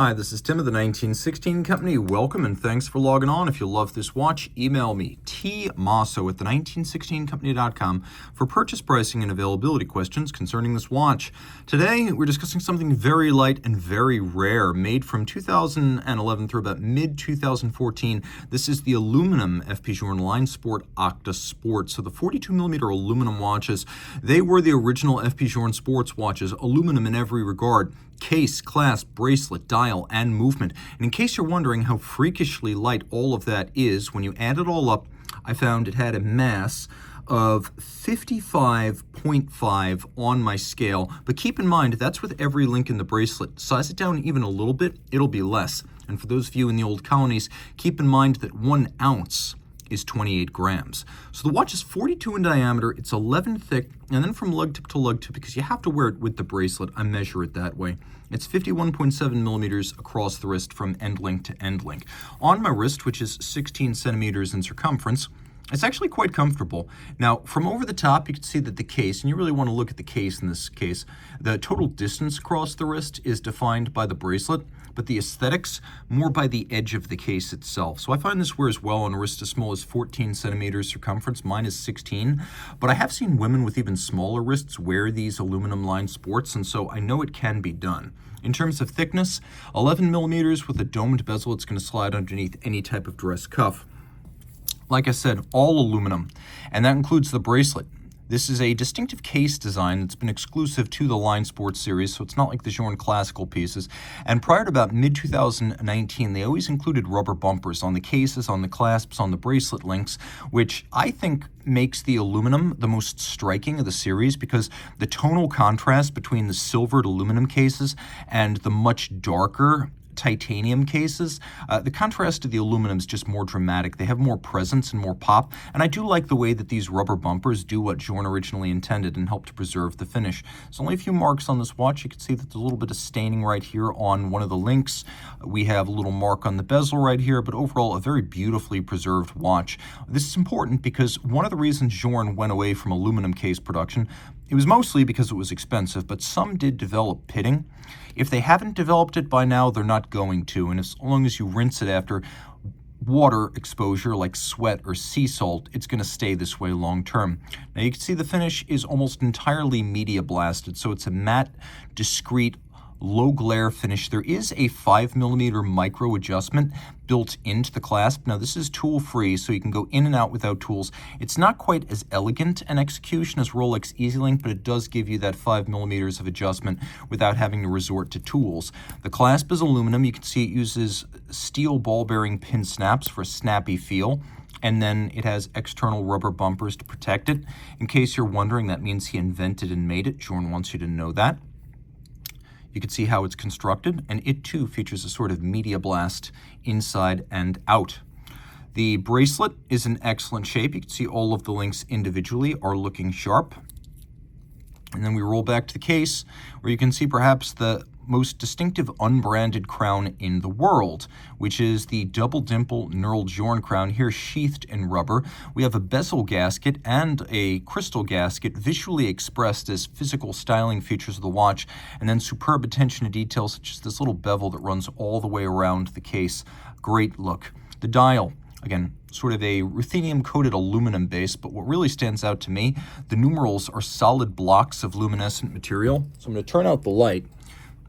Hi, this is Tim of the 1916 Company. Welcome and thanks for logging on. If you love this watch, email me, tmosso@the1916company.com for purchase pricing and availability questions concerning this watch. Today, we're discussing something very light and very rare, made from 2011 through about mid-2014. This is the aluminum FP Journe Sport Octa Sport. So the 42mm aluminum watches, they were the original FP Journe sports watches, aluminum in every regard. Case, clasp, bracelet, dial, and movement. And in case you're wondering how freakishly light all of that is, when you add it all up, I found it had a mass of 55.5 on my scale. But keep in mind, that's with every link in the bracelet. Size it down even a little bit, it'll be less. And for those of you in the old colonies, keep in mind that 1 ounce is 28 grams. So the watch is 42 in diameter, it's 11 thick, and then from lug tip to lug tip, because you have to wear it with the bracelet, I measure it that way. It's 51.7 millimeters across the wrist from end link to end link. On my wrist, which is 16 centimeters in circumference, it's actually quite comfortable. Now, from over the top, you can see that the case, and you really want to look at the case in this case, the total distance across the wrist is defined by the bracelet, but the aesthetics more by the edge of the case itself. So I find this wears well on a wrist as small as 14 centimeters circumference. Mine is 16, but I have seen women with even smaller wrists wear these aluminum lined sports, and so I know it can be done. In terms of thickness, 11 millimeters with a domed bezel. It's going to slide underneath any type of dress cuff. Like I said, all aluminum, and that includes the bracelet. This is a distinctive case design that's been exclusive to the Line Sports series, so it's not like the Journe classical pieces. And prior to about mid-2019, they always included rubber bumpers on the cases, on the clasps, on the bracelet links, which I think makes the aluminum the most striking of the series because the tonal contrast between the silvered aluminum cases and the much darker titanium cases, the contrast to the aluminum is just more dramatic. They have more presence and more pop, and I do like the way that these rubber bumpers do what Journe originally intended and help to preserve the finish. There's only a few marks on this watch. You can see that there's a little bit of staining right here on one of the links. We have a little mark on the bezel right here, but overall a very beautifully preserved watch. This is important because one of the reasons Journe went away from aluminum case production, it was mostly because it was expensive, but some did develop pitting. If they haven't developed it by now, they're not going to, and as long as you rinse it after water exposure like sweat or sea salt, it's going to stay this way long term. Now you can see the finish is almost entirely media blasted, so it's a matte, discreet, low glare finish. There is a 5mm micro adjustment built into the clasp. Now this is tool free, so you can go in and out without tools. It's not quite as elegant an execution as Rolex EasyLink, but it does give you that 5mm of adjustment without having to resort to tools. The clasp is aluminum. You can see it uses steel ball bearing pin snaps for a snappy feel. And then it has external rubber bumpers to protect it. In case you're wondering, that means he invented and made it. Journe wants you to know that. You can see how it's constructed, and it too features a sort of media blast inside and out. The bracelet is in excellent shape. You can see all of the links individually are looking sharp. And then we roll back to the case, where you can see perhaps the most distinctive unbranded crown in the world, which is the double dimple knurled Journe crown, here sheathed in rubber. We have a bezel gasket and a crystal gasket visually expressed as physical styling features of the watch, and then superb attention to detail such as this little bevel that runs all the way around the case. Great look. The dial, again, sort of a ruthenium-coated aluminum base, but what really stands out to me, the numerals are solid blocks of luminescent material. So I'm going to turn out the light.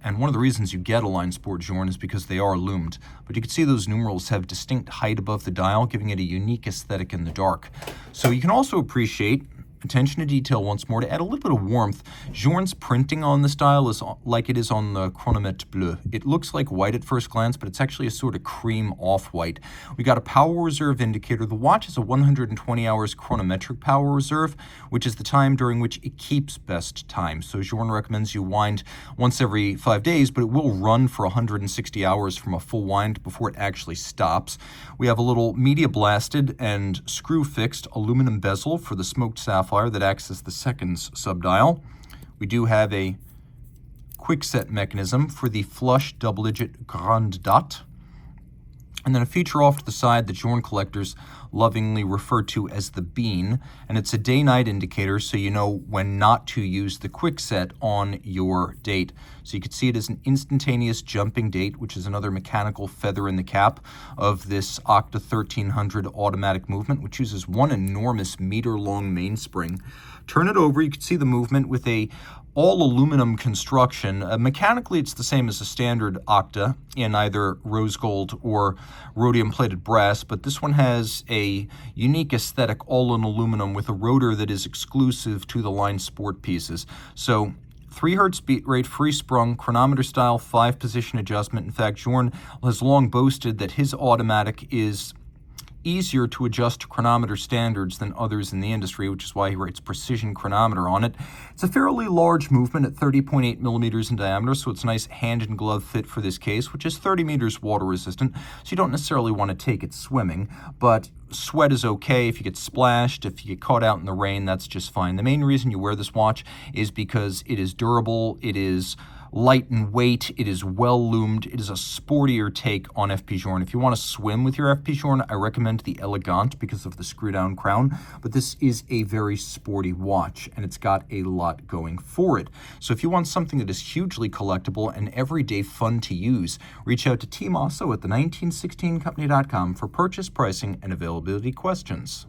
And one of the reasons you get a Line Sport Journe is because they are loomed. But you can see those numerals have distinct height above the dial, giving it a unique aesthetic in the dark. So you can also appreciate attention to detail once more. To add a little bit of warmth, Journe's printing on this dial is like it is on the Chronomètre Bleu. It looks like white at first glance, but it's actually a sort of cream off-white. We got a power reserve indicator. The watch has a 120 hours chronometric power reserve, which is the time during which it keeps best time. So Journe recommends you wind once every 5 days, but it will run for 160 hours from a full wind before it actually stops. We have a little media blasted and screw fixed aluminum bezel for the smoked sapphire that acts as the seconds subdial. We do have a quick set mechanism for the flush double-digit grande date. And then a feature off to the side that Journe collectors lovingly referred to as the bean, and it's a day-night indicator, so you know when not to use the quick set on your date. So you can see it as an instantaneous jumping date, which is another mechanical feather in the cap of this Octa 1300 automatic movement, which uses one enormous meter-long mainspring. Turn it over, you can see the movement with a all-aluminum construction. Mechanically, it's the same as a standard Octa in either rose gold or rhodium-plated brass, but this one has a unique aesthetic all in aluminum with a rotor that is exclusive to the line sport pieces. So 3 hertz beat rate, free sprung, chronometer style, 5-position adjustment. In fact, Journe has long boasted that his automatic is easier to adjust to chronometer standards than others in the industry, which is why he writes precision chronometer on it. It's a fairly large movement at 30.8 millimeters in diameter, so it's a nice hand and glove fit for this case, which is 30 meters water resistant, so you don't necessarily want to take it swimming, but sweat is okay. If you get splashed, if you get caught out in the rain, that's just fine. The main reason you wear this watch is because it is durable, it is light in weight, it is well loomed, it is a sportier take on FP Journe. If you want to swim with your FP Journe, I recommend the Elegant because of the screw-down crown, but this is a very sporty watch, and it's got a lot going for it. So if you want something that is hugely collectible and everyday fun to use, reach out to Team Mosso at the 1916company.com for purchase, pricing, and availability questions.